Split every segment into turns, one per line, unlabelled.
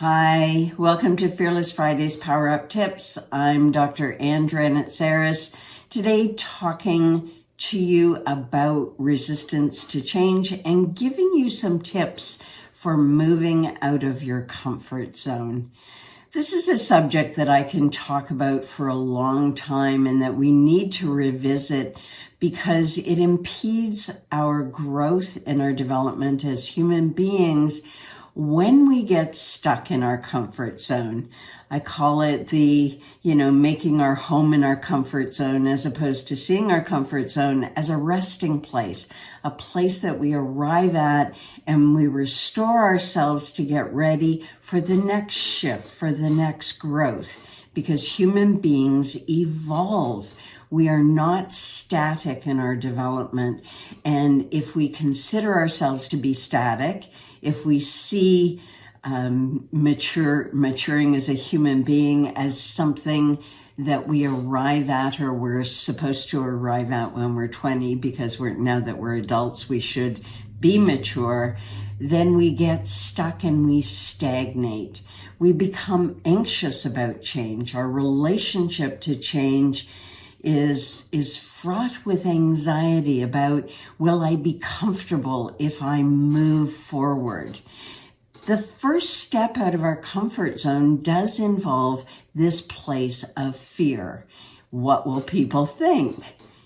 Hi, welcome to Fearless Fridays Power Up Tips. I'm Dr. Dranitsaris. Today talking to you about resistance to change and giving you some tips for moving out of your comfort zone. This is a subject that I can talk about for a long time and that we need to revisit because it impedes our growth and our development as human beings when we get stuck in our comfort zone. I call it making our home in our comfort zone, as opposed to seeing our comfort zone as a resting place, a place that we arrive at and we restore ourselves to get ready for the next shift, for the next growth, because human beings evolve. We are not static in our development. And if we consider ourselves to be static, if we see maturing as a human being as something that we arrive at, or we're supposed to arrive at when we're 20, because now that we're adults, we should be mature, then we get stuck and we stagnate. We become anxious about change. Our relationship to change is fraught with anxiety about, will I be comfortable if I move forward? The first step out of our comfort zone does involve this place of fear. What will people think?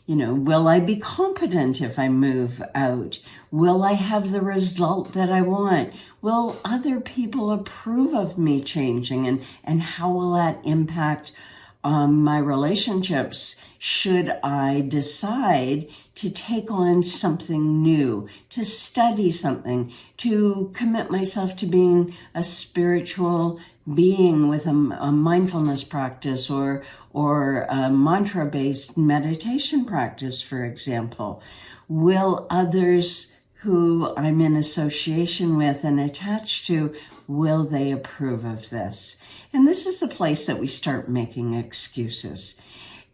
Will I be competent if I move out? Will I have the result that I want? Will other people approve of me changing? And how will that impact my relationships should I decide to take on something new, to study something, to commit myself to being a spiritual being with a mindfulness practice or a mantra-based meditation practice, for example? Will others who I'm in association with and attached to, will they approve of this? And this is the place that we start making excuses.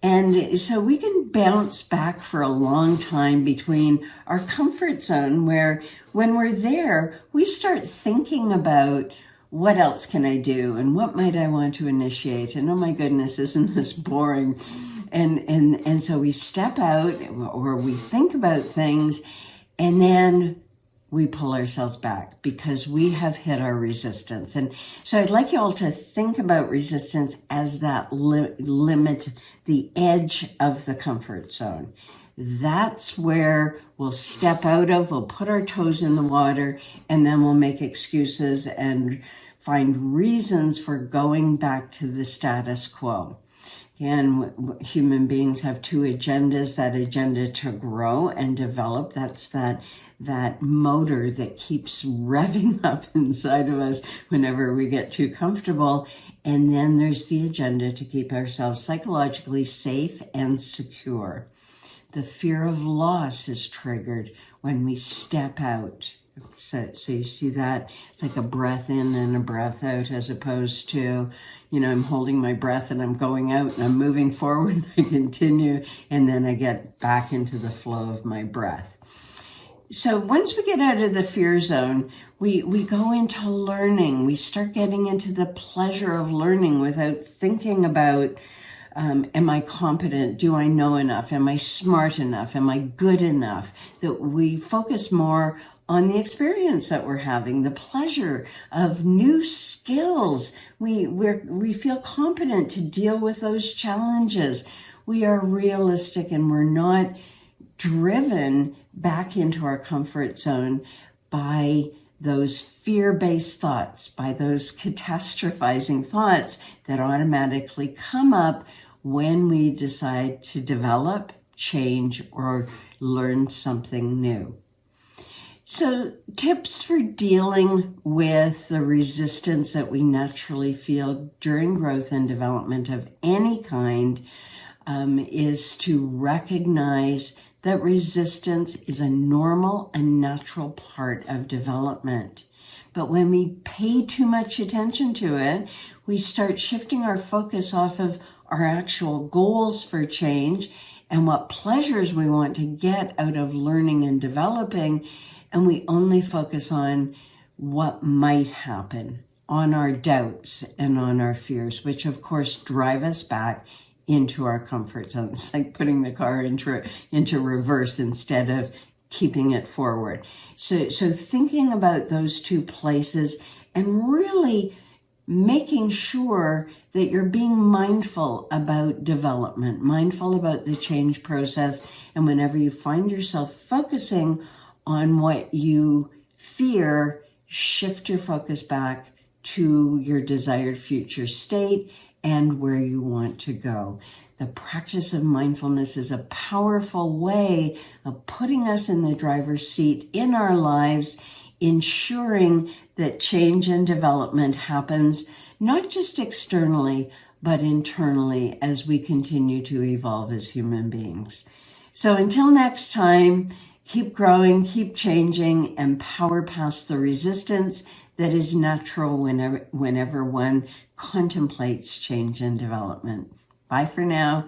And so we can bounce back for a long time between our comfort zone, where when we're there, we start thinking about, what else can I do? And what might I want to initiate? And oh my goodness, isn't this boring? And so we step out, or we think about things, and then we pull ourselves back because we have hit our resistance. And so I'd like you all to think about resistance as that limit, the edge of the comfort zone. That's where we'll step out of, we'll put our toes in the water, and then we'll make excuses and find reasons for going back to the status quo. And human beings have two agendas: that agenda to grow and develop. That's that motor that keeps revving up inside of us whenever we get too comfortable. And then there's the agenda to keep ourselves psychologically safe and secure. The fear of loss is triggered when we step out. So you see that? It's like a breath in and a breath out, as opposed to, I'm holding my breath and I'm going out and I'm moving forward and I continue, and then I get back into the flow of my breath. So once we get out of the fear zone, we go into learning. We start getting into the pleasure of learning without thinking about, am I competent? Do I know enough? Am I smart enough? Am I good enough? That we focus more on the experience that we're having, the pleasure of new skills. We feel competent to deal with those challenges. We are realistic, and we're not driven back into our comfort zone by those fear-based thoughts, by those catastrophizing thoughts that automatically come up when we decide to develop, change, or learn something new. So tips for dealing with the resistance that we naturally feel during growth and development of any kind is to recognize that resistance is a normal and natural part of development. But when we pay too much attention to it, we start shifting our focus off of our actual goals for change and what pleasures we want to get out of learning and developing, and we only focus on what might happen, on our doubts and on our fears, which of course drive us back into our comfort zone. It's like putting the car into reverse instead of keeping it forward. So thinking about those two places and really making sure that you're being mindful about development, mindful about the change process. And whenever you find yourself focusing on what you fear, shift your focus back to your desired future state and where you want to go. The practice of mindfulness is a powerful way of putting us in the driver's seat in our lives, ensuring that change and development happens not just externally, but internally as we continue to evolve as human beings. So until next time, keep growing, keep changing, and power past the resistance that is natural whenever one contemplates change and development. Bye for now.